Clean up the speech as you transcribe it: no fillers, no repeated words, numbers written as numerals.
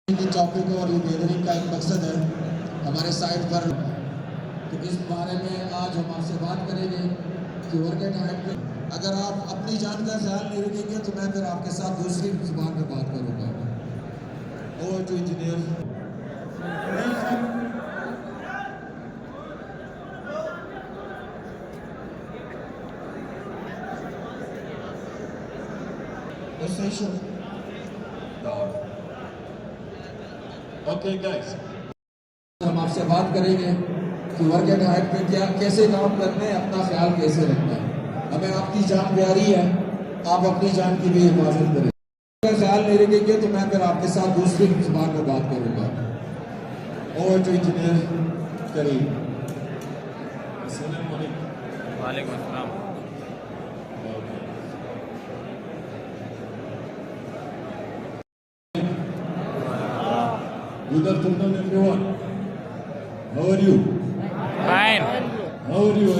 की टॉपिक और ये गैदरिंग का एक मकसद है हमारे साइट पर। तो इस बारे में आज हम आपसे बात करेंगे कि वर्क एट हाइट पे अगर आप अपनी जान का ख्याल नहीं रखेंगे तो मैं फिर आपके साथ दूसरी जुबान में बात करूंगा। Over to engineer. Okay, guys. हम आपसे बात करेंगे कि वर्क एट हाइट पे क्या कैसे काम करना है, अपना ख्याल कैसे रखना है। हमें आपकी जान प्यारी है, आप अपनी जान की भी हिफाजत करें। अगर ख्याल नहीं रखेंगे तो मैं फिर आपके साथ दूसरी जुबान में बात करूंगा। Over to engineer Karim. Assalamu alaikum. वालेकुम अस्सलाम। Good afternoon, everyone. How are you? Fine. How are you?